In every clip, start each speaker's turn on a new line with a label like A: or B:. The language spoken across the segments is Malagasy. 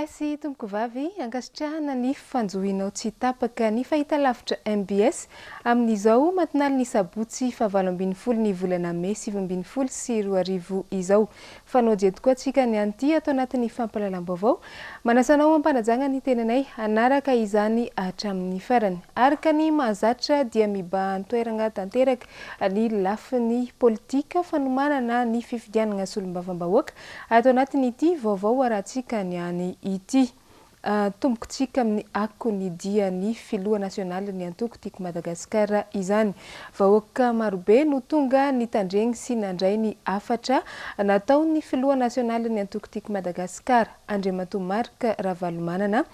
A: Malagasy tompoko vavy ankasitrahana ny fanjohinao tsy tapaka ny fahitalavitra MBS amin'izao matinal ny Sabotsy Vaovao Mbs ny volana May 2024 sy 2024 izao. Fanao jeto koa atsika ny anty atao anatin'ny fampalalam-baovao. Manasanao ampanajanga ny tenanay anaraka izany hatramin'ny farany. Araka ny mahazatra dia miba antoerana tanteraka ny lafin'ny politika fanomanana ny fifidianana solombavam-bahoaka atao anatin'ity vaovao aratsika ny any ity. Tombokotsika amin'ny ako ny dia ny filoha nasional ny antoko tiako Madagasikara izany. Vahoaka marobe no tonga ny tandreny sy nandray ny afatra natao ny filoha nasional ny antoko tiako Madagasikara. Andriamato Marka Ravalomanana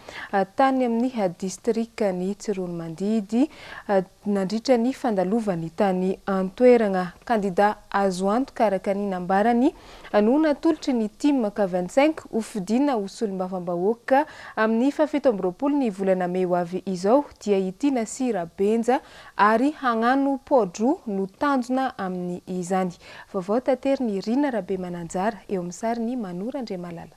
A: tany amin'ny distrika ny Tsironomandidy nandritra ny fandalovany tany antoerana. Kandida azo antoka araka ny nambarany no natolotry ny team K25 ufidina solombavam-bahoaka amin'ny 17 ny volana May avy izao dia ity Nasira Benja ary hagnano podro no tanjona amin'ny izany. Vaovao tatery ny Rina Rabe Mananjara eo amin'ny sary ny Manora Andriamalala.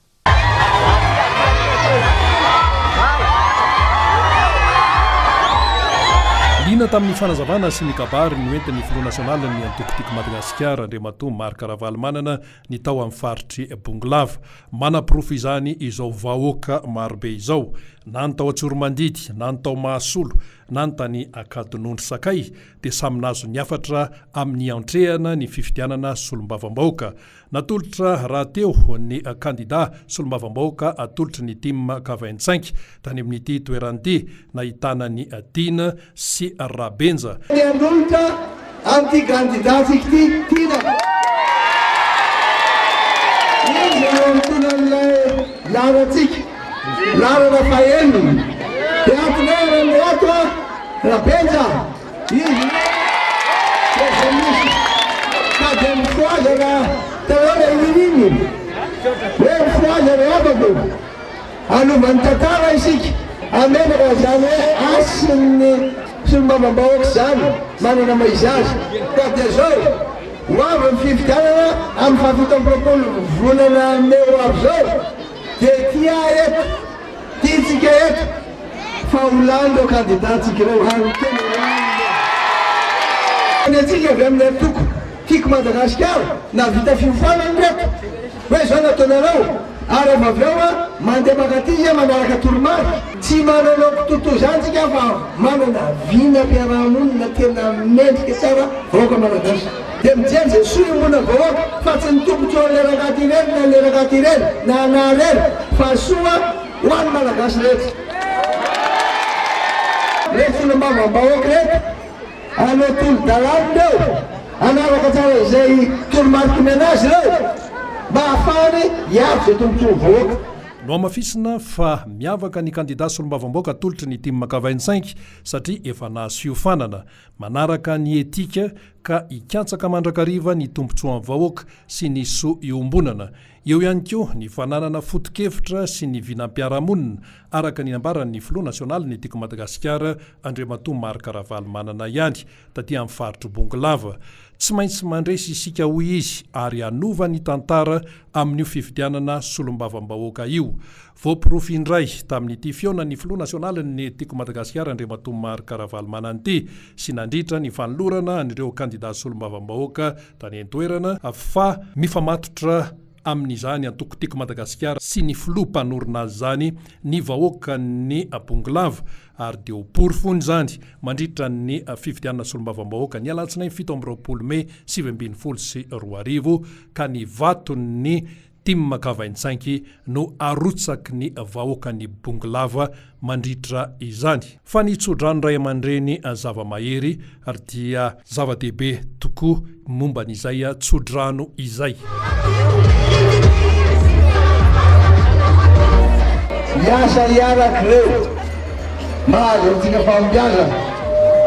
B: Lina tamin'ny fanazavana sy ny kabary ny oentin'ny filoha nasional ny antoko tiako Madagasikara Andriamato Marka Ravalomanana ny tao amin'ny faritry Bongolava. Manaprofo izany izao vahoaka marobe izao, na ny tao Atsoromandidy, na ny tao Mahasolo, na ny tany Akadinondry Sakay dia samy nazo ny afatra amin'ny antrehana ny fifidianana solombavam-bahoaka. Natolotra raha teo ny kandida solombavam-bahoaka atolotry ny team K25 tany amin'ity toerany nahitana ny Dina sy Rabenja.
C: Andolota anti candidatsik tina. Izy antonan'ilay laratsika, larana faheniny. Dia antonera ny ato Rabenja. Izy prezimisy. Ka dia mifoazana talona inininy. Hoe mifoazana abako. Anovany tantara isika. Amenaka zany hoe asin'ny solombavam-bahoaka zany manana maizazy. Ka dia zao hoavy ny fifidianana amin'ny 17 volana May avy zao dia tia eto, tiatsika eto fa olando kandidatsika ireo antsika avy amin'ny atoko tiako Madagasikara na vita fiofanany reto hoe zao nataonareo ary avy avy eo mandeha makaty manaraka toromarika tsy manana totoa zany tsika fa manana vina mpiarahamonina tena mendrika tsara vahoaka malagasy. Dia mijery zay soimona vahoaka fa tsy nitombotro lerakaty ireny na lerakaty ireny na anareny fa soa ho an'ny malagasy rehetra. Rehetra solombavam-bahoaka rehetra anao tolo-dalany reo anaraka tsara izay toromarika menazy reo mba hafahany hiavy zay tombotro vahoaka.
B: No amafisina fa miavaka ny kandida solombavam-bahoaka atolotry ny team K25 satria efa nahasiofanana manaraka ny etika ka ikantsaka mandrakariva ny tombotsoan'ny vahoaka sy ny so iombonana. Eo ihany koa ny fananana foto-kevitra sy ny vinam-piarahamonina araka ny nambaran'ny filoha nasional ny tiako Madagasikara Andriamato Marka Ravalomanana ihany taty amin'ny faritry Bongolava. Tsy maintsy mandresy isika hoy izy ary anova ny tantara amin'io fifidianana solombavam-bahoaka io. Voaporofo indray tamin'ity fiona ny filoha nasional ny tiako Madagasikara Andriamato Marka Ravalomanana ity sy nandritra ny fanolorana an'ireo kandida solombavam-bahoaka tany antoerana fa mifamatotra amin'izany antoko tiako Madagasikara sy ny filoha mpanorona azy zany ny vahoaka ny Bongolava ary dia porofony zany mandritra ny fifidianana solombavam-bahoaka ny alatsinainy 17 May 2024 sy 2024 ka ny vaton'ny team K25 no arotsaky ny vahoaka ny Bongolava mandritra izany. Fa ny tsodrano ray aman-dreny zava-mahery ary dia zava-dehibe tokoa momba n'izay tsodrano izay.
C: Miasa iaraka reo mahazo antsika fambiaza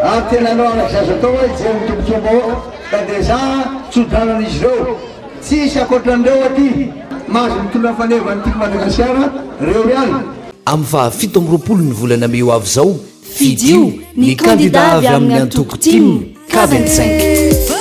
C: ary tena anao anak'izazy atao hoe jery tombotso vahoaka ka dia za tsodranan'izy ireo tsisy akoatran'ireo aty mahazo mitondra fanevany tiako Madagasikara reo ihany.
D: Amin'ny 17 ny volana May avy zao fidio ny kandida avy amin'ny antoko team K25.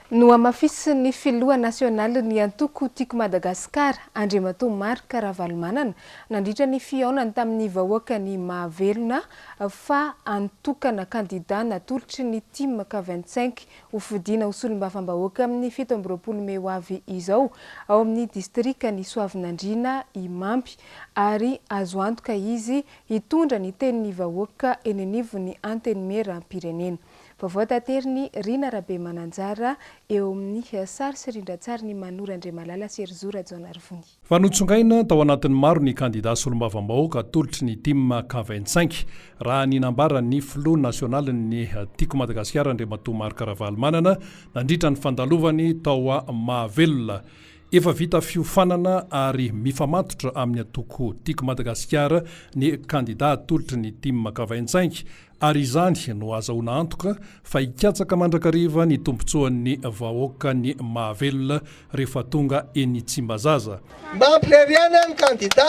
A: No amafisy ny filoha nasionaly ny antoko tiako Madagasikara Andriamatoa Marc Ravalomanana nandritra ny fiaonany tamin'ny vahoaka ny mahavelona fa antokana kandida natolotry ny team K25 ho fidina ho solombavam-bahoaka amin'ny 17 May ho avy izao ao amin'ny distrika ny Soavinandriana i Mampy ary azo antoka izy hitondra ny tenin'ny vahoaka eny anivon'ny antenimieram-pirenena. Vavoatateriny Rina Rabe Mananjara eo amin'ny sary sy rindratsary ny Manora Andriamalala sy Erzora Jonarvony.
B: Fanotsongaina tao anatin'ny maro ny kandida solombavam-bahoaka atolotry ny team K25 raha ny nambara ny flou national ny tiako Madagasikara Andriamatoa Marc Ravalomanana nandritra ny fandalovany tao Mahavelona. Efa vita fiofanana ary mifamatotra amin'ny atoko tiako Madagasikara ny kandida atolotry ny team K25 ary izany no azahoana antoka fa hikatsaka mandrakariva ny tombontsoan'ny vahoaka ny Mahavelona rehefa tonga eny Tsimbazaza.
C: Mampireriana ny kandida.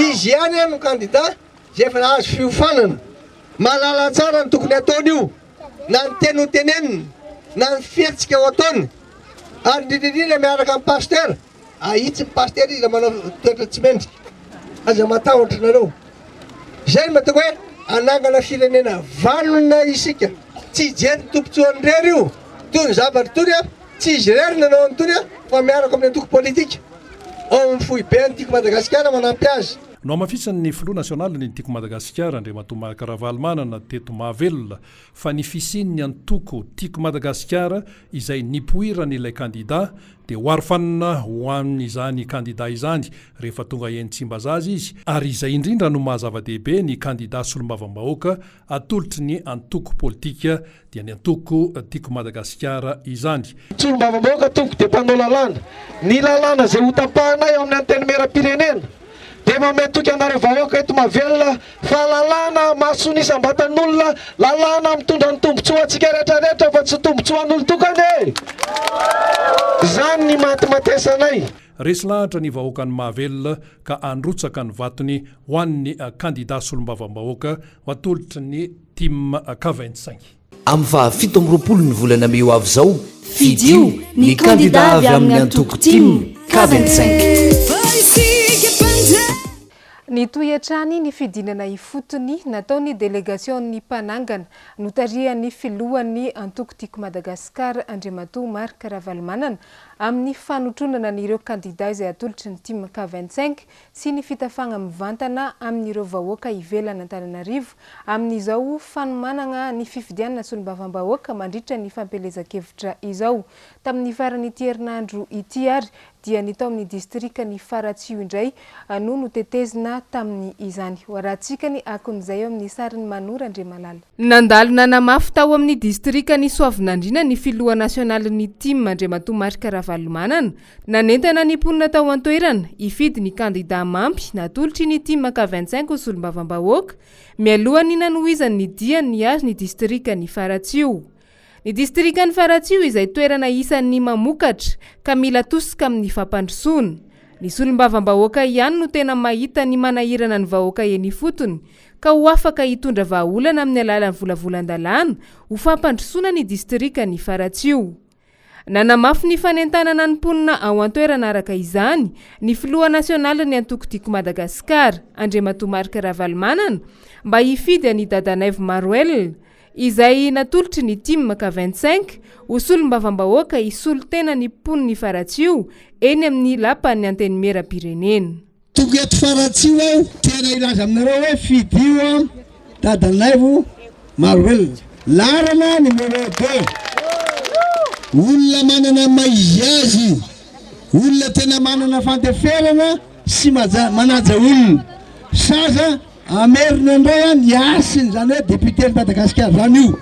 C: Izy ihany ny kandida zay efa azo fiofanana. Malala tsara ny tokony ataony io. Na ny teny ho teneniny, na ny fihetsika ho ataony. Ary indrindra miaraka amin'ny pasteur. Ahitsy ny pasteur izy manao toetra tsy mendrika. Aza matahotra nareo. Zay mahatonga hoe anangana firenena valona isika. Tsy hijery tombontsoan'ny rery io. Toy ny zavatra tony tsy izy rery nanao ny tony fa miaraka amin'ny antoko politika. Ao amin'ny fohy be ny tiako Madagasikara manampy azy.
B: No amafisany ny flou national ny tiako Madagasikara Andriamatoa Marc Ravalomanana teto Mahavelona fa ny fisiany antoko tiako Madagasikara izay nipoirany ilay kandida dia hoarofanina ho amin'izany kandida izany rehefa tonga eny Tsimbazaza izy ary izay indrindra no mahazava-dehibe ny kandida solombavam-bahoaka atolotry ny antoko politika dia ny antoko tiako Madagasikara izany.
C: Solombavam-bahoaka tonga dia mpanao lalàna. Ny lalàna izay ho tapahanay ao amin'ny antenimieram-pirenena. Dia mametoky anareo vahoaka eto Mahavelona fa lalàna mahasonisam-batan'olona, lalàna mitondra ny tombontsoa antsika rehetrarehetra fa tsy tombontsoan'olo tokany. Zany ny matimatesanay.
B: Resy lahatra ny vahoaka ny Mahavelona ka androtsaka ny vatony ho an'ny kandida solombavam-bahoaka ho atolotry ny team K25.
D: Amin'ny 17 ny volana May ho avy izao, fidio ny kandida avy amin'ny antoko team K25.
A: Ny toetrany ny fidinana ifotony nataony delegation'ny mpanangana notarihan'ny filohan'ny antoko tiako Madagasikara Andriamatoa Marc Ravalomanana amin'ny fanotronana n'ireo kandida izay atolotry ny team K25 sy ny fitafagna mivantana amin'ireo vahoaka ivelany Antananarivo amin'izao fanomanana ny fifidianana solombavam-bahoaka mandritra ny fampelezan-kevitra izao. Tamin'ny farany ity herinandro ity ary dia nitao amin'ny distrika ny Faratsio indray no notetezina tamin'ny izany. Hoaratsika ny akon'izay eo amin'ny sariny Manora Andriamalala. Nandalona namafy tao amin'ny distrika ny Soavinandriana ny filoha nasionaly ny team Andriamatoa Marc Ravalomanana nanentana ny mponina tao an-toerana hifidy ny kandida Mampy natolotry ny team K25 ho solombavam-bahoaka mialohany nanohizany ny diany azy ny distrika ny Faratsio. Ny distrika ny Faratsio izay toerana isan'ny mamokatra ka mila tosika amin'ny fampandrosoana. Ny solombavam-bahoaka ihany no tena mahita ny manahirana ny vahoaka eny fotony ka ho afaka hitondra vahaolana amin'ny alalan'ny volavolan-dalàna ho fampandrosoana ny distrika ny Faratsio. Nanamafy ny fanentanana ny mponina ao an-toerana araka izany ny filoha nasionaly ny antoko tiako Madagasikara Andriamatoa Marc Ravalomanana mba hifidy any dadanaivo Maroel izay natolotry ny team K25 ho solombavam-bahoaka hisolo tena ny mponiny Faratsio eny amin'ny lapan'ny antenimieram-pirenena.
C: Tonga eto Faratsio aho tena ilaza aminareo hoe fidio dadanaivo Maroel. Larana numéro 2. Olona manana maizazy, olona tena manana fandeferana sy manaja olona. Saza amerina indray ny asiny zany hoe député Madagasikara zany io.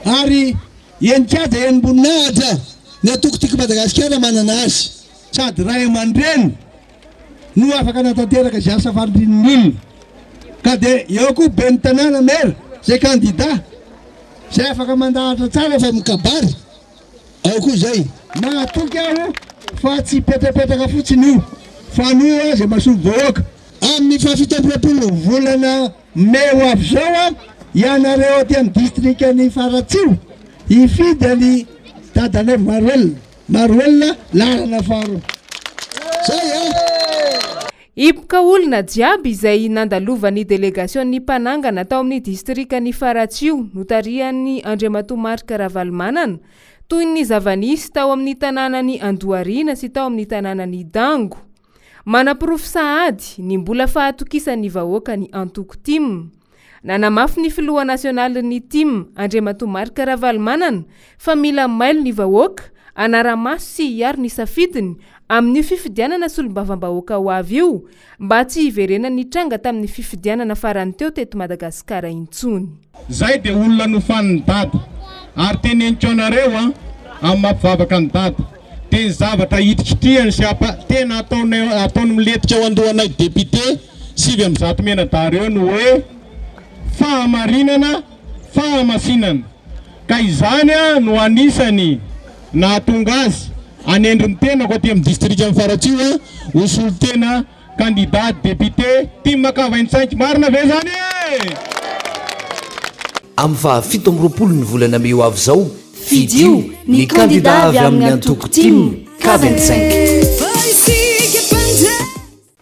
C: Ary enikaja enimboninahitra ny atoko tiako Madagasikara manana azy. Sady ray aman-dreny no afaka natanteraka izay asa fandrin'olona. Ka dia eo koa ben'ny tanàna maire zay kandida zay afaka mandahatra tsara fa mikabary. Ao koa zay mahatoky aho fa tsy petrapetraka fotsiny io fa no zay mahasoa vahoaka amin'ny 17 volana May ho avy zao ianareo aty amin'ny distrika ny Faratsio ifidy any dadanay Maruel larana faro zay
A: Ipoka olona jiaby izay nandalovany delegasion ny mpanangana tao amin'ny distrika ny Faratsio notarian'ny Andriamatomarika Ravalomanana toy ny zavanisy tao amin'ny tanànany Andohariana sy tao amin'ny tanànany Dango. Manapirofo sahady ny mbola fahatokisan'ny vahoaka ny Antoko Tim. Nanamafy ny filoha nasionaly ny Tim Andriamatomarika Ravalomanana fa mila mailo ny vahoaka anaramaso sy hiaro ny safidiny amin'ny fifidianana solombavam-bahoaka ho avy io mba tsy hiverena ny tranga tamin'ny fifidianana farany teo teto Madagasikara intsony.
E: Zay dia olona nofan'ny dada ary tenentsonareo amin'ny mampivavaka ny dada dia zavatra hitikitiany sy tena ataony miletika ao andohanay député 9 mena-dareo no hoe fahamarinana fahamasinana ka izany no anisany nahatonga azy anendriny tena ko aty amin'ny distrika amin'ny Faratsio osolo tena candidat député Tim 25 marina ve zany
D: amin'ny faha 17 ny volana May ho avy zao fidio ny candidat avy amin'ny Antoko Tim K25.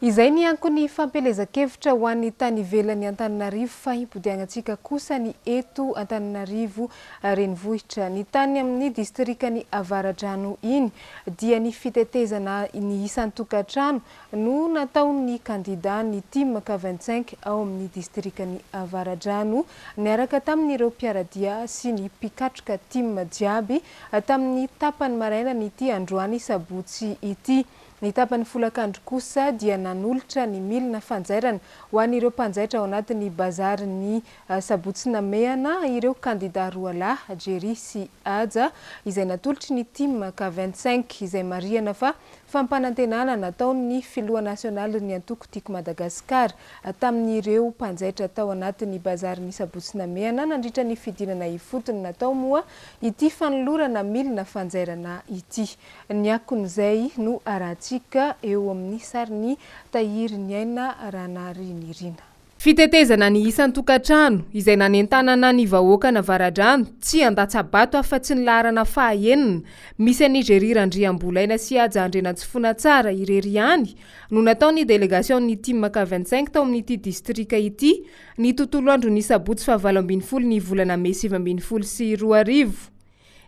A: Izay ny ankony fampelezakevitra ho an'ny tany ivelany Antananarivo fa hipodiagnatsika kosa ny eto Antananarivo renivohitra. Ny tany amin'ny distrika ny Avaradrano iny dia ny fitetezana ny isan-tokantrano no nataon'ny candidat ny Tim K25 ao amin'ny distrika ny Avaradrano niaraka tamin'ireo mpiaradia sy ny mpikatroka Tim jiaby tamin'ny tapany maraina n'ity androany sabotsy ity. Ny tapany folakandro kosa dia nanolotra ny milina fanjairana ho an'ireo mpanjaitra ao anatin'ny bazary ny sabotsy namehana ireo candidat roa lahy Jerry sy Aja izay natolotry ny Tim K25 izay mariana fa fampanantenana nataon'ny filoha nasionaly ny Antoko Tiako Madagasikara tamin'ireo mpanjaitra tao anatin'ny bazary ny sabotsy namehana nandritra ny fidinana ifotony natao moa ity fanolorana milina fanjairana ity. Ny akon'izay no aratsika eo amin'ny sariny Tahiry Niaina Ranarinirina. Fitetezana ny isan-tokantrano izay nanentanana ny vahoaka na Avaradrano tsy andatsabato afa-tsy ny laharana fahaenina misy any Jerry Randriambolaina sy Aja Andrenatsifona tsara irery ihany no nataon'ny delegasion ny Tim K25 tao amin'ity distrika ity ny tontolo andro ny sabotsy fa 20 ny volana May 2024.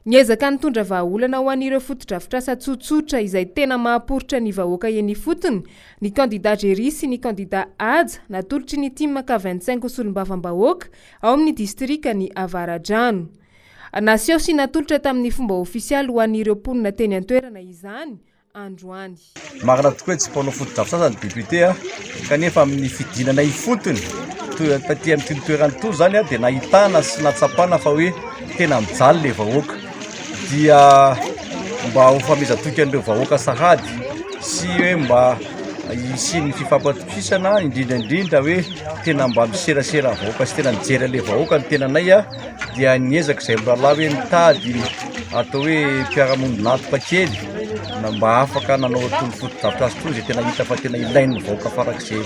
A: Niezaka nitondra vahaolana ho an'ireo fotodrafitrasa tsotsotra izay tena mahaporitra ny vahoaka eny fotony ny candidat Jerry sy ny candidat Aja natolotry ny Tim K25 solombavam-bahoaka ao amin'ny distrika ny Avaradrano. Naseho sy natolotra tamin'ny fomba ofisialy ho an'ireo mponina teny an-toerana izany androany.
F: Marina tokoa tsy mpanao fotodrafitrasa ny député kanefa amin'ny fidinana ifotony taty amin'ny toerana to zany dia nahitana sy natsapana fa hoe tena mijaly le vahoaka dia mba ho famezatoky an'ireo vahoaka sahady sy hoe mba isin'ny fifampatopisana indrindraindrindra hoe tena mba miserasera vahoaka sy tena mijery le vahoaka ny tenanay dia niezaka izay mirahalahy hoe mitady atao hoe mpiaramondy natoka kely mba afaka nanao tolo fotodrafitrasa to izay tena hita fa tena ilain'ny vahoaka farak'izay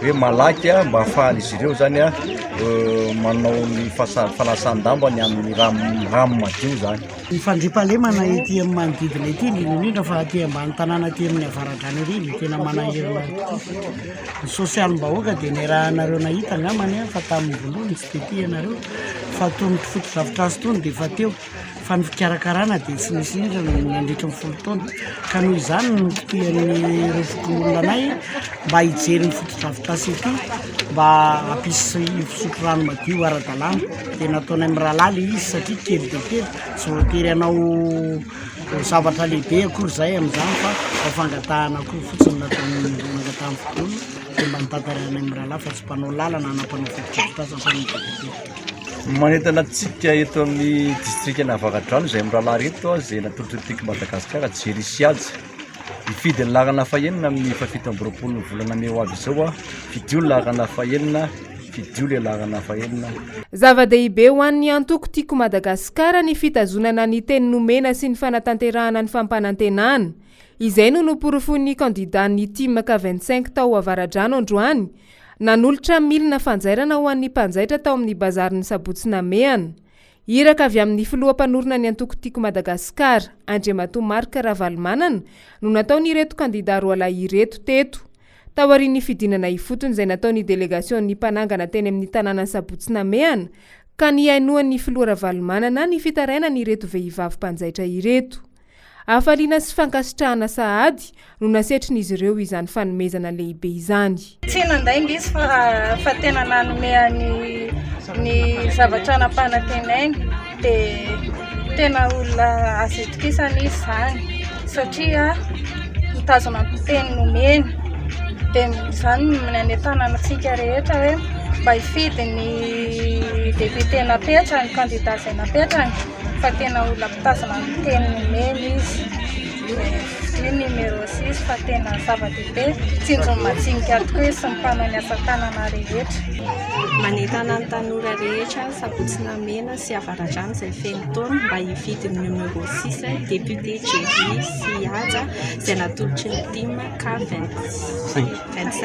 F: hoe malaky mba ahafahan'izy ireo zany manao ny fanasan-dambany amin'ny rano madio zany.
G: Ny fandriampahalemana ety amin'ny manodidina ety indrindra fa aty ambany tanàna aty amin'ny Avaradrano ery tena manahirana ny sosialim-bahoaka dia ny rahanareo nahita ngamany fa tamin'ny voalohany tsy dia ianareo fa tonotry fotodrafitrasa tony dia fa teo fa ny fikarakarana dia tsy misy indra nandritra ny 10 taona ka noho izany no totoyan'ireo fokon'olona anay mba hijery ny fotodrafitrasa ety mba hampisy fisotro rano madio ara-dalàna dia nataonay amin'ny rahalaly izy satria kely dia kely tsy voatery anao zavatra lehibe akory zay amin'izany fa fangatahana akory fotsiny nataon'ny fangatahana fotoana dia mba nitatarana amin'ny rahalahy fa tsy mpanao lalana anampanao fotodrafitrasa fa ny
F: manentana tsika eto amin'ny distrika ny Avaradrano izay mirahalahy reto izay natolotry Tiako Madagasikara Jerry sy Aja ifidy ny laharana fahaenina amin'ny 17 ny volana May ho avy izao fidio ny laharana fahaenina fidio le laharana fahaenina.
A: Zava-dehibe ho an'ny Antoko Tiako Madagasikara ny fitazonana ny teny nomena sy ny fanatanterahana ny fampanantenana. Izay no noporofon'ny candidat ny Tim K25 tao Avaradrano androany. Nanolotra milina fanjairana ho an'ny mpanjaitra tao amin'ny bazary ny sabotsy namehana. Iraka avy amin'ny filoham-panorona ny Antoko-Tiako Madagasikara, Andriamatoa Marka Ravalomanana no nataony ireto kandida roa lahy ireto teto. Taorian'ny fidinana ifotony izay nataony delegasion'ny mpanangana teny amin'ny tanàna Sabotsy namehana ka niainoan'ny filoha Ravalomanana ny fitarainany ireto vehivavy mpanjaitra ireto. Afaliana sy fankasitrahana sahady no nasetrin'izy ireo izany fanomezana lehibe izany.
H: Tsy nandainga izy fa tena nanomehany ny zavatra napanatenainy dia tena olona azitokisana izy zany satria mitazona teny nomeny dia izany nanentana antsika rehetra hoe mba hifidy ny député napetrany ny kandida izay napetrany fa tena olona mitazona teny nomeny izy. Dia numéro 6 fa tena zava-dehibe tsinjony matsinika tokoa izy sy mpanao ny asa tanana rehetra.
I: Manentana ny tanora rehetra Sabotsy namena sy Avaradrano izay feno taona mba hividy ny numéro 6 député Jerry sy Haja izay natolotry ny tima K25.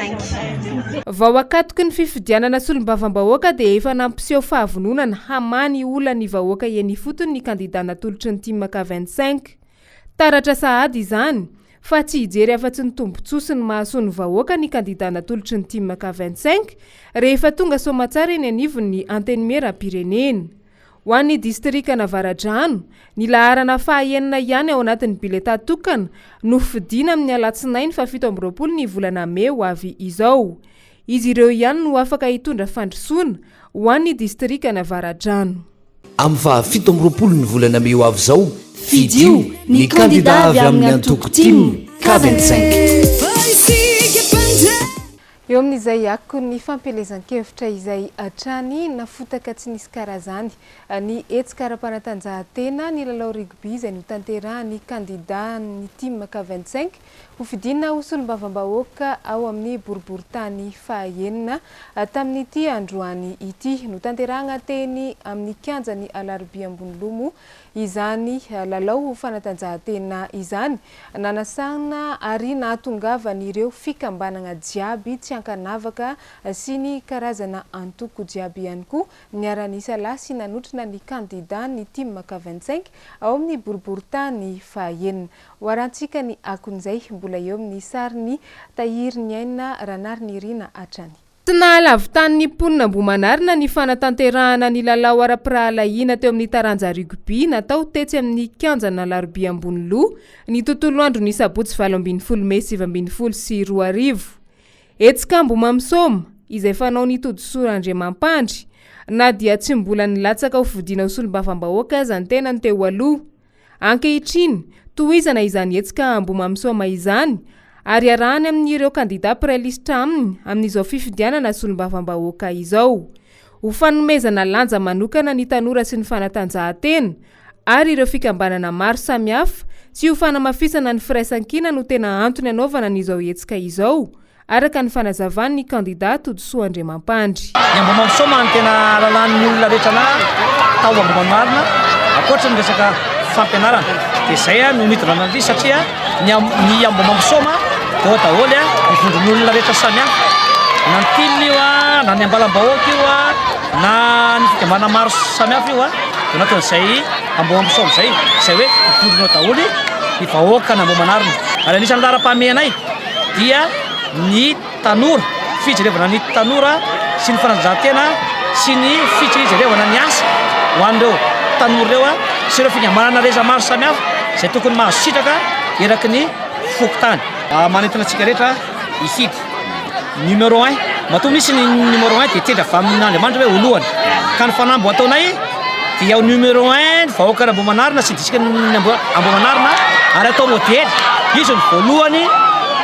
A: Vao akatoky ny fifidianana solombavam-bahoaka dia efa nampiseho fahavononana hamany olona ny vahoaka eny fotony ny kandida natolotry ny tima K25. Taratra sahady izany fa tsy hijery afa-tsy ny tombontsoa sy ny mahasoa ny vahoaka ny kandida natolotry ny tima K25 rehefa tonga soamatsara eny anivon'ny antenimieram-pirenena. Ho an'ny distrika Navaradrano, ny laharana fahaenina ihany ao anatin'ny bileta tokana no fidiana amin'ny alatsinainy fa 17 ny volana May ho avy izao. Izy ireo ihany no afaka hitondra fandrosoana ho an'ny distrika Navaradrano.
D: Amin'ny 17 ny volana May ho avy izao, fidio ny kandida avy amin'ny Antoko-Timo K25.
A: Eo amin'izay ako ny fampelezan-kevitra izay hatrany nafotaka tsy nisy karazany ny hetsika ara-panatanjahantena ny lalao rugby izay notanterahany kandida ny tima K25 ho fidina ho solombavam-bahoaka ao amin'ny boriboritany fahaenina tamin'ity androany ity notanterahana teny amin'ny kianjany Alarobia ambony lomo izany lalao fanatanjahantena izany nanasana ary nahatongavany ireo fikambanana jiaby tsy ankanavaka sy ny karazana antoko jiaby ihany koa niara-nisa lahy sy nanotrina ny kandida ny tima K25 ao amin'ny boriboritany fahaenina. Warantsika ny akon'izay mbola eo amin'ny sariny tahiry ny aina ranary ny rina hatrany. Tena lavitan'ny mponina Ambohimanarina ny fanatanterahana ny lalao ara-pirahalahiana teo amin'ny taranja rugby natao tetsy amin'ny kianjana Alarobia ambony loha ny tontolo andro ny Sabotsy 20 May 2020 sy 2020. Hetsika Mbomamsoma izay fanao ny todisora Andriamampandry na dia tsy mbola nilatsaka ho fidina ho solombavam-bahoaka aza ny tena ny teo aloha. Ankehitriny tohizana izany hetsika Mbomamsoma izany ary arahany amin'ireo kandida prelista aminy amin'izao fifidianana solombavam-bahoaka izao. Ho fanomezana lanja manokana ny tanora sy ny fanatanjahantena ary ireo fikambanana maro samihafa sy ho fanamafisana ny firaisan-kina no tena antony anaovana n'izao hetsika izao araka ny fanazavany ny kandida Todisoa Andriamampandry.
J: Ny Mbomamsoma ny tena lalan'ny olona rehetra na tao Ambohimanarina akoatra ny resaka fampianarana dia izay no mitorana ny satria ny Mbomamsoma dia daholo mivondron'ny olona rehetra samihafa na ny tilina io na ny ambalam-bahoaka io na ny fikambana maro samihafa io dia naton'izay Mbomamsoma izay hoe mivondronao daholo ny vahoaka ny Ambohimanarina. Ary anisan'ny laharam-pahamehanay dia ny tanora, fijerevana ny tanora sy ny fanatanjahantena sy ny fijerevana ny asa ho an'ireo tanora ireo sy ireo fikambanana reza maro samihafa izay tokony mahasitraka eraky ny fokotany. Manentana antsika rehetra hifidy numéro 1 matoa misy ny numéro 1 dia tendra avy amin'Andriamanitra hoe voalohany ka ny fanambo ataonay dia ao numéro 1 vahoaka ny Ambohimanarina sy disika ny Ambohimanarina ary atao modely izy ny voalohany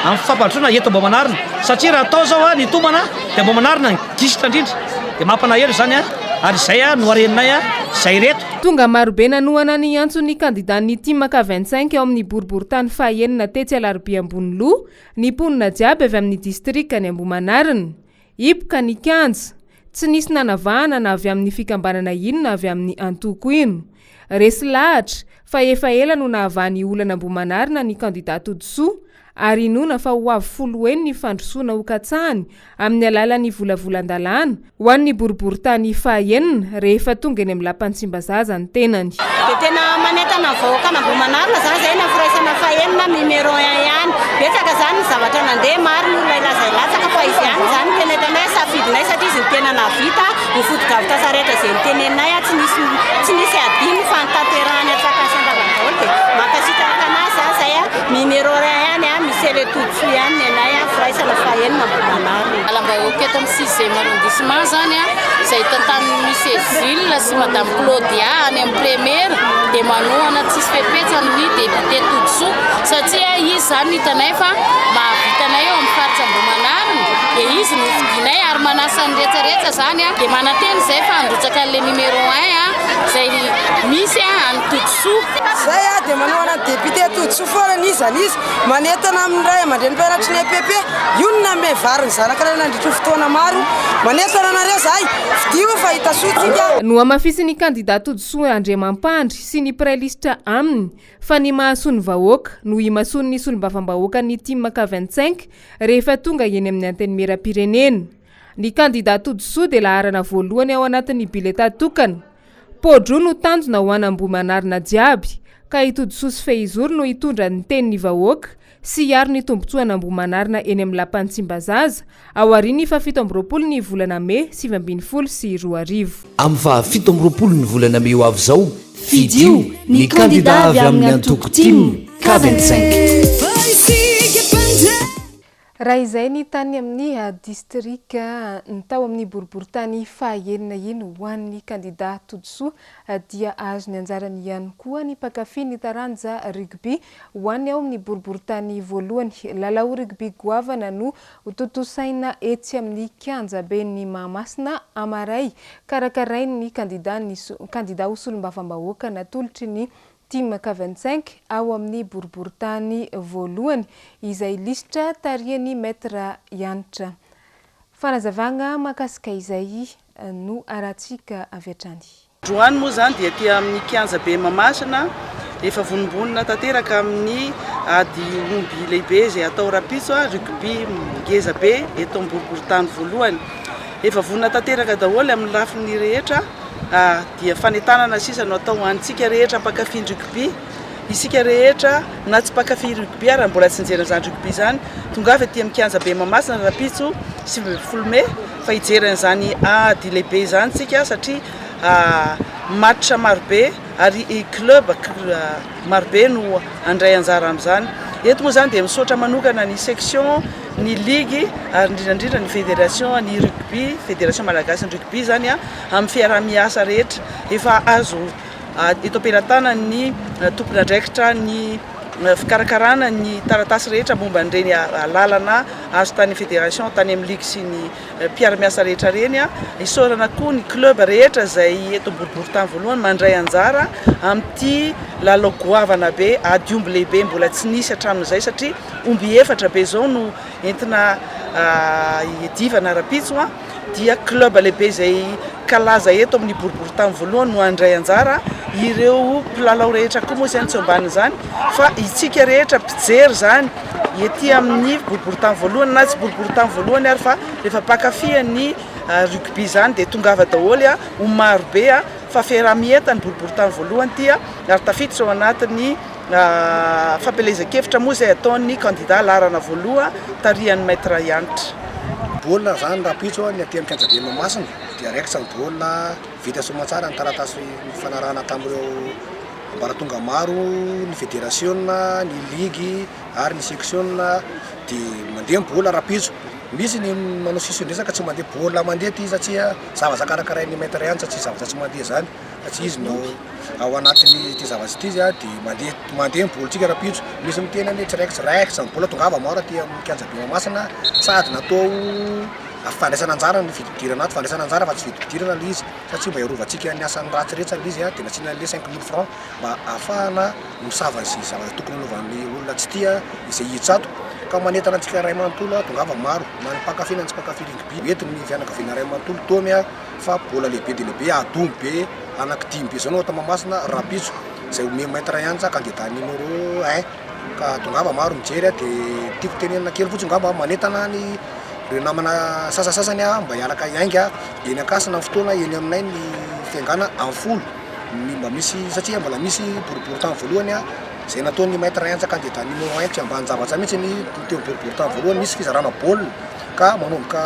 J: amin'ny fampandrosoana eto Ambohimanarina satria raha atao zao ny tomana dia Ambohimanarina ny gisitra indrindra dia mampalahelo zany ary izay no areninay izay reto.
A: Tonga marobe nanoana ny antson'ny kandidan'ny tima K25 ao amin'ny boriboritany fahaenina tetsy Alarobia ambony loha ny mponina jiaby avy amin'ny distrika ny Ambohimanarina. Ipoka ny kianja tsy nisy nanavahana na avy amin'ny fikambanana ino na avy amin'ny antoko ino. Resy lahatra fa efa ela no nahavany olana Ambohimanarina ny kandida Todisoa ary inona fa ho avy foloeny ny fandrosoana ho katsahany amin'ny alalan'ny volavolan-dalàna ho an'ny boriboritany fahaenina rehefa tonga eny amin'ny lampantsiambazaza ny tenany.
K: Dia tena manentana vahoaka Ambohimanarina zany izay na firaisana fahaenina numéro 1 ihany. Betsaka zany ny zavatra nandeha maro ny olona ilazailatsaka fa izy ihany zany tena hitanay safidinay satria izy ny tena navita ny foto-davitra rehetra izay niteneninay tsy nisy adino fa nitanterahany atsakany sandavantaolo dia makasitraka anazy zany zay numéro 1 ihany misy eletotso ihany ny anay firaisana fahaenina Ambohimanarina.
L: Alam-bahoaka eto amin'ny 6e arrondissement zany izay tantanin'ny Miss Ezile sy Madame Claudia any amin'ny première dia manohana tsisy fepetsany ny député Toutsoa satria izy zany hitanay fa mahavitanay eo amin'ny faritra Ambohimanarina dia izy no vidinay ary manasany rehetrarehetra zany dia manateny izay fa androtsaka an'le numéro 1 izay misy any Toutsoa.
M: Zay dia manohana député Toutsoa foana izy izy manentana amin'ny ray aman-dreny mpianatry ny EPP io ny nambe variny zanaka ray nandritry fotoana maro manentana anareo zahay vidio fa hita sotsika.
A: No amafisy ny candidat Toutsoa Andriamampandry sy ny prailistra aminy fa ny mahasoa ny vahoaka no imasoa ny solombavam-bahoaka ny team K25 rehefa tonga eny amin'ny anteny meram-pirenena. Ny candidat Toutsoa dia laharana voalohany ao anatin'ny bileta tokana. Podro no tanjona ho an'ny Ambohimanarina jiaby ka i Toutsoa sy Fehizoro no hitondra ny tenin'ny vahoaka sy hiaro ny tombotsoana Ambohimanarina eny amin'ny lampantsiambazaza ao aorian'ny 17 ny volana May 2022.
D: Amin'ny 17 ny volana May ho avy izao fidio ny candidat avy amin'ny antoko team K25.
A: Raha izay ny tany amin'ny distrika ny tao amin'ny boriboritany fahaenina iny ho an'ny candidat Toutsoa dia azo ny anjarany ihany koa ny mpakafy ny taranja rugby ho an'ny ao amin'ny boriboritany voalohany. Lalao rugby goavana no totosaina etsy amin'ny kianjabe ny Mahamasina amaray karakarainy ny candidat ho solombavam-bahoaka natolotry ny team K25 ao amin'ny boriboritany voalohany izay lisitra tarihany maître Yanitra. Fanazavana makasika izay no aratsika avy hatrany.
N: Joany moa zany dia ety amin'ny kianjabe Mahamasina efa vonimbonina tanteraka amin'ny ady omby lehibe izay atao rapitso rugby ngeza be eto amin'ny boriboritany voalohany. Efa vonina tanteraka daholo amin'ny lafiny rehetra dia fanetanana sisa no atao antsika rehetra mpakafy rugby. Isika rehetra na tsy mpakafy rugby ary mbola tsy nijerana zany rugby zany tongava ety amin'ny kianjabe Mahamasina rapitso sy fulme fa hijerana zany ady lehibe zany tsika satria match marobe ary club marobe no andray anjara amin'izany. Eto moa zany dia misaotra manokana ny section ny ligue ary indrindra ny fédération ny rugby fédération malagasy ny rugby zany amin'ny fiarah-miasa rehetra efa azo eto am-pelatana ny tompon'andraikitra ny fikarakarana ny taratasy rehetra momba an'ireny lalana azo tany fédération tany amin'ny ligue sy ny mpiara-miasa rehetra reny isaorana koa ny club rehetra izay eto boriboritany voalohany mandray anjara amin'ity lalao goavana be ady omby lehibe mbola tsy nisy hatramin'izay satria omby efatra be zao no entina idivana rapitso dia club lehibe izay kalaza eto amin'ny boriboritany voalohany no andray anjara ireo mpilalao rehetra koa moa izany tsy ambany zany fa itsika rehetra mpijery zany ety amin'ny boriboritany voalohany na tsy boriboritany voalohany ary fa rehefa mpakafy rugby zany dia tongava daholo ho maro be fa fiarah-mienta ny boriboritany voalohany dia ary tafiditra ao anatin'ny fampelezan-kevitra moa izay ataon'ny candidat larana voaloha tarihan'ny maître Yanitra.
O: Baolina zany rapitso ny aty amin'ny kianjabe Mahamasina dia raikitra ny baolina vita somatsara ny taratasy fanarahana tamin'ireo ambaratonga maro ny fédération ny ligue ary ny section dia mandeha ny baolina rapitso. Misy ny manao sisindresaka tsy mandeha baolina mandeha ty satria zavatra karakarain'ny maître Yanitra satria zavatra tsy mandeha zany satria izy no ao anatin'ny ty zavatra ty dia mandeha ny baolitsika rapitso. Misy mitena ny tsiraikitra ny baolina tongava maro aty amin'ny kianjabe Mahamasina sady natao fandraisana anjara ny vididirana ato fandraisana anjara fa tsy vididirana le izy satria mba hiarovantsika ny asan'ny ratsy rehetra le izy dia nasiana le 5000 francs mba ahafahana misava sy zavatra tokony hanaovan'ny olona tsy tia izay hiditra ato ka manentana antsika ray manontolo tongava maro na ny mpakafy na tsy mpakafy rugby mety ny fianakaviana ray manontolo tomy fa baolina lehibe dia lehibe adomy be anaky 10 be zao no ato Mahamasina rapitso izay ome maître Yanitra candidat numéro 1 ka tongava maro mijery dia tiako tenenina kely fotsiny ngamba manentana ny reo namana sasasasany mba hiaraka iainga eny akasina fotoana eny aminay ny fiangana amin'ny folo ny mba misy satria mbola misy boribory tany voalohany zay nataony maître Yantsa candidat numéro 1 tsy ambany zavatra mihitsy ny teo boribory tany voalohany misy fizarana baolina ka manomboka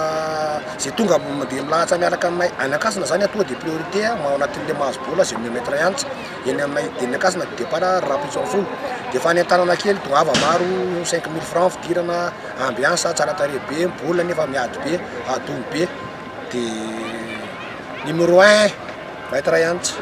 O: zay tonga mandeha milahatra miaraka aminay any akasina zany tonga dia priorité mao anatin'le mahazo baolina zay amin'ny maître Yantsa eny aminay eny akasina départ rapitso amin'ny folo dia fanentanana kely tongava maro 5000 francs fidirana ambiance tsara tarehy be baolina nefa miady be adony be dia numéro 1 maître Yantsa.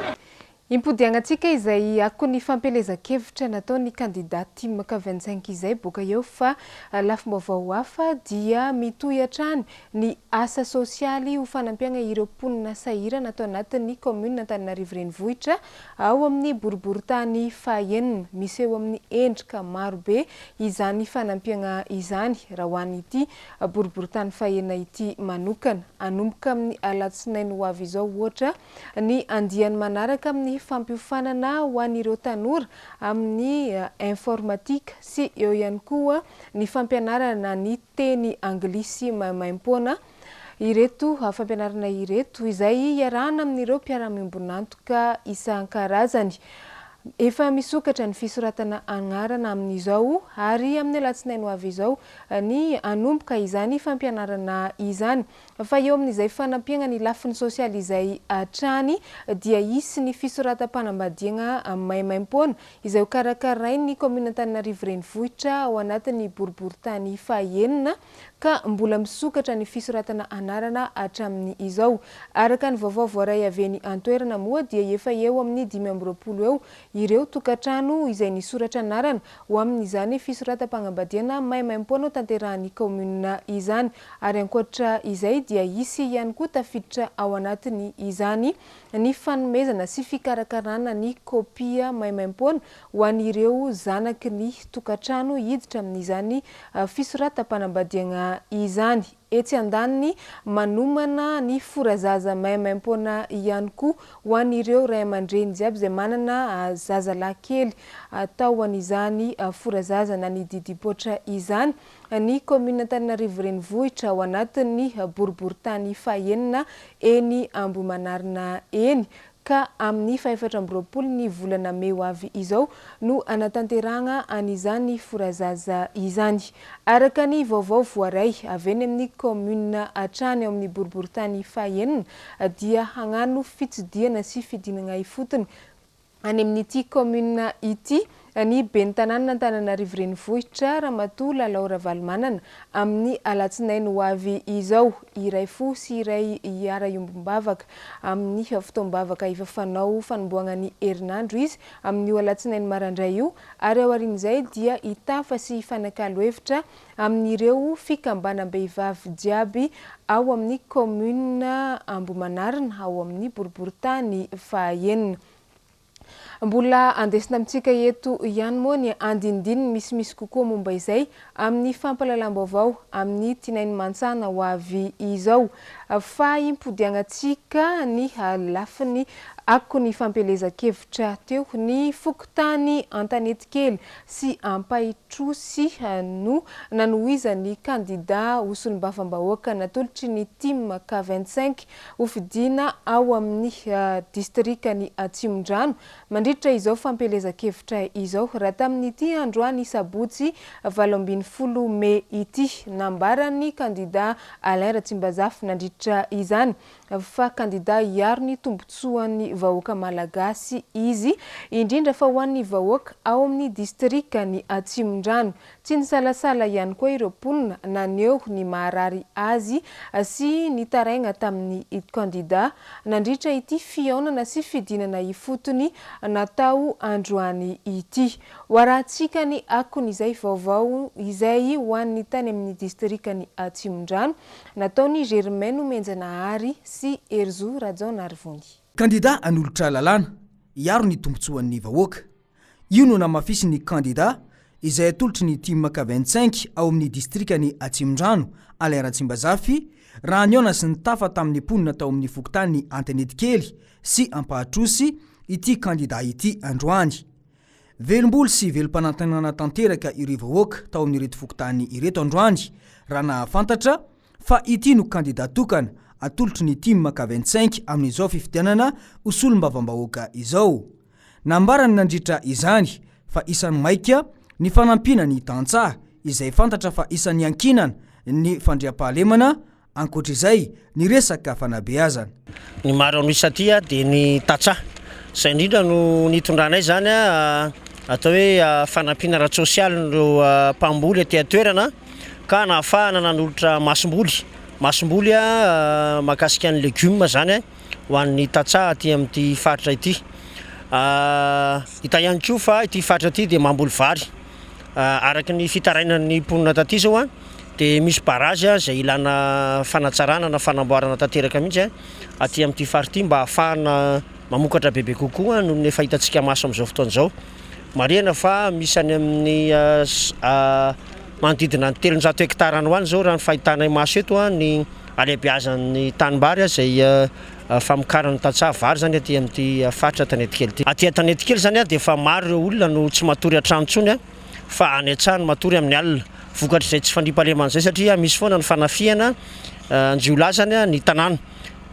A: Impodiagnatsika izay ako ny fampelezan-kevitra nataony candidat team K25 izay boka eo fa lafim-baovao hafa dia mitohy hatrany ny asa sosialy ho fanampiana ireo mponina sahira natao anatin'ny commune Antananarivo renivohitra ao amin'ny boriboritany fahaenina misy eo amin'ny endrika maro be izany fanampiana izany raha ho an'ny ity boriboritany fahaenina ity manokana anomboka amin'ny alatsinainy ho avy izao ohatra ny andiany manaraka amin'ny fampiofanana ho an'ireo tanora amin'ny informatika sy eo ihany koa ny fampianarana ny teny anglisy maimaim-poana ireto fampianarana ireto izay iarahana amin'ireo mpiara-miombonantoka isan-karazany. Efa misokatra ny fisoratana anarana amin'izao ary amin'ny alatsinainy ho avy izao ny anomboka izany fampianarana izany fa eo amin'izay fanampiana ny lafiny sosialy izay hatrany dia isy ny fisoratam-panambadiana maimaim-poana izay ho karakarainy ny commune Antananarivo renivohitra ao anatin'ny boriboritany fahaenina ka mbola misokatra ny fisoratana anarana hatramin'ny izao. Araka ny vaovao voaray avy eny an-toerana moa dia efa eo amin'ny 520 eo ireo tokantrano izay nisoratra anarana ho amin'izany fisoratam-panambadiana maimaim-poana tanterahan'ny commune izany ary ankoatra izay dia isy ihany koa tafiditra ao anatiny izany ny fanomezana sy fikarakarana ny kopia maimaim-poana ho an'ireo zanaky ny tokantrano hiditra amin'izany fisoratam-panambadiana izany. Etsy andaniny manomana ny forazaza maimaim-poana ihany koa ho an'ireo ray aman-dreny jiaby izay manana zazalahy kely atao an'izany forazaza na ny didipoatra izany ny commune Antananarivo renivohitra ao anatin'ny boriboritany fahaenina eny Ambohimanarina eny ka amin'ny 420 ny volana May ho avy izao no anatanterana an'izany forazaza izany. Araka ny vaovao voaray avy eny amin'ny commune hatrany ao amin'ny boriboritany fahaenina dia hagnano fitsidiana sy fidinana ifotony any amin'ity commune ity ny ben'ny tanàna Antananarivo renivohitra Ramatoa Lalaora Valomanana amin'ny alatsinainy ho avy izao iray fo sy iray iara iombom-bavaka amin'ny fotoam-bavaka efa fanao fanomboana ny herinandro izy amin'ny alatsinainy marandray io ary ao aorian'izay dia hitafa sy fanakalo hevitra amin'ireo fikambanam-behivavy jiaby ao amin'ny commune Ambohimanarina ao amin'ny boriboritany fahaenina. Mbola andesina amintsika eto ihany moa ny andindininy misimisy kokoa momba izay amin'ny fampalalam-baovao amin'ny tinainy mantsana ho avy izao fa impodiagnatsika ny lafiny ako ny fampelezan-kevitra teo ny fokontany Antanety kely sy Ampahitrosy no nanohizan'ny candidat ho solombavam-bahoaka natolotry ny team K25 ho fidina ao amin'ny distrikany Atsimondrano mandritra izao fampelezan-kevitra izao raha tamin'ity androany Sabotsy Vaovao Mbs May ity nambarany candidat Alain Ratsimbazafy nandritra izany fa candidat hiaro ny tombotsoan'ny vahoaka malagasy izy indrindra fa ho an'ny vahoaka ao amin'ny distrikany Atsimondrano. Tsy nisalasala ihany koa ireo mponina naneo ny maharary azy sy ny taraigna tamin'ny candidat nandritra ity fihaonana sy fidinana ifotony natao androany ity. Waratsika ny akon'izay vaovao izay ho an'ny tany amin'ny distrikany Atsimondrano nataony Germaine Menjanahary sy Erzo Rajaonarivony.
P: Candidat anolotra lalàna hiaro ny tombotsoan'ny vahoaka. Io no namafisy ny candidat izay atolotry ny team K25 ao amin'ny distrikany Atsimondrano Alain Ratsimbazafy raha niona sy nitafa tamin'ny mponina tao amin'ny fokontany Antanety kely sy Ampahitrosy ity candidat ity androany. velomboly sy velom-panantenana tanteraka ireo vahoaka tao amin'ireto fokotany ireto androany raha nahafantatra fa ity no candidat tokana atolotry ny team ka 25 amin'izao fifidianana osolombavambahoaka izao. Nambarany nandritra izany fa isan'ny maika ny fanampiana ny tantsaha izay fantatra fa isan'ny ankinana ny fandriam-pahalemana ankoatr'izay ny resaka fanabeazana.
Q: Ny maro amin'ny satria dia ny tantsaha izay indrindra no nitondranay zany atao hoe fanampiana ara sosialy no mpamboly aty atoerana ka nahafahana nanolotra masomboly makasika ny legioma zany ho an'ny tantsaha aty amin'ity faritra ity. Hita ihany koa fa ity faritra ity dia mamboly vary araky ny fitarainan'ny mponina taty zao dia misy barazy izay ilana fanatsarana na fanamboarana tanteraka mihitsy aty amin'ity faritra ity mba ahafahana mamokatra bebe kokoa noho ny efa hitantsika maso amin'izao fotoana izao. Marihana fa misy any amin'ny manodidina ny 300 hektara any hoany zao raha ny fahitanay maso eto ny alehibeazan'ny tanimbary izay famokarany tantsaha vary zany aty amin'ity faritra Tanetikely ity. Aty Tanetikely zany dia fa maro ireo olona no tsy matory an-trano intsony fa any an-tsano matory amin'ny alina vokatra izay tsy fandriam-pahalemana izay satria misy foana ny fanafiana njiolazany ny tanàna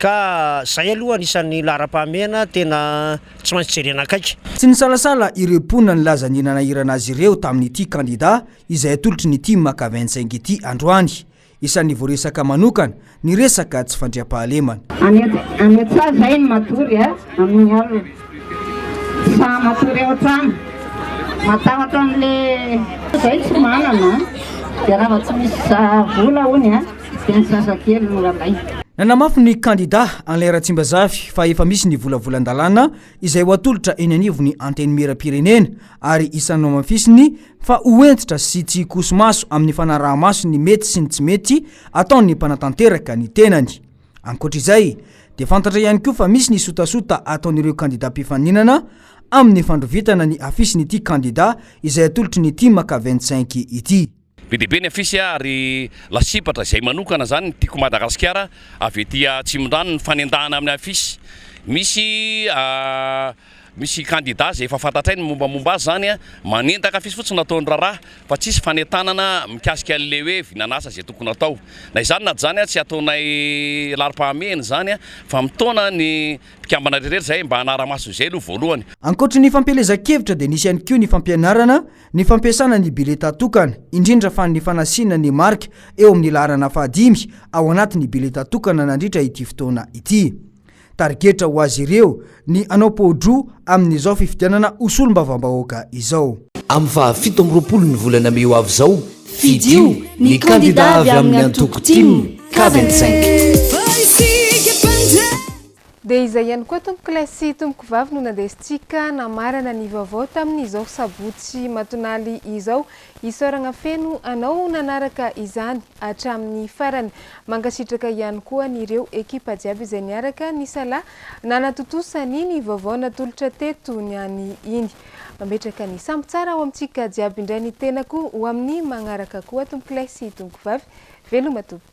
Q: ka zay aloha anisan'ny laharam-pahamehana tena tsy maintsy jerena akaiky.
P: Tsy nisalasala ireo mponina ny laza ny nanahirana azy ireo tamin'ity candidat izay atolotry ny team ka 25 ity androany. Isan'ny voaresaka manokana ny resaka tsy fandriam-pahalemana.
R: Any tsara zay ny matory amin'ny alina sa matory eo an-trano matahotra amin'le zay tsy manana dia raha tsy misy vola hony dia ny sasakely no ralay.
P: Nanamafy ny candidat Anlera-Tsimbazafy fa efa misy ny volavolan-dalàna izay ho atolotra eny anivony anteny mera-pirenena ary isan'ny mamafisiny fa hoentitra sy tsy kosomaso amin'ny fanaraha-maso ny mety sy ny tsy mety ataon'ny mpanatanteraka ny tenany. Ankoatr'izay dia fantatra ihany koa fa misy ny sotasota ataon'ireo candidat mpifaninana amin'ny fandrovitana ny afisiny ity candidat izay atolotry ny team ka 25 ity.
S: Be dia be ny afisy ary lasipatra izay manokana zany ny tiako Madagasikara avy ety Atsimondrano ny fanendahana amin'ny afisy. Misy candidat izay efa fantatray ny mombamomba azy zany manendaka afisy fotsiny nataony raharaha fa tsisy fanentanana mikasika an'le hoe vinanasa izay tokony atao. Na izany na zany tsy ataonay laharam-pahamehana zany fa mitaona ny mpikambana rehetra zay mba hanara-maso izay aloha voalohany.
P: Ankoatry ny fampielezan-kevitra dia nisy ihany koa ny fampianarana ny fampiasana ny bileta tokana indrindra fa ny fanasiana ny marika eo amin'ny laharana fahadimy ao anatin'ny bileta tokana nandritra ity fotoana ity. Targetra ho azy ireo ny anao podro amin'izao fifidianana osolombavambahoaka izao.
D: Amin'ny fahafito amby roapolo ny volana Meo avy izao fidio ny candidat avy amin'ny antoko team ka 25.
A: Dia izay ihany koa tompoko klasy tompoko vavy no nandesintsika namarana ny vaovao tamin'izao sabotsy matonaly izao isaoragna feno anao nanaraka izany hatramin'ny farany. Mankasitraka ihany koa nireo ekipa jiaby izay niaraka ny sala nanatotosany ny vaovao natolotra teto niany iny. Mametraka ny sambo tsara ao amintsika jiaby indray ny tenako ho amin'ny magnaraka koa tompoko klasy tompoko vavy veloma tompoko.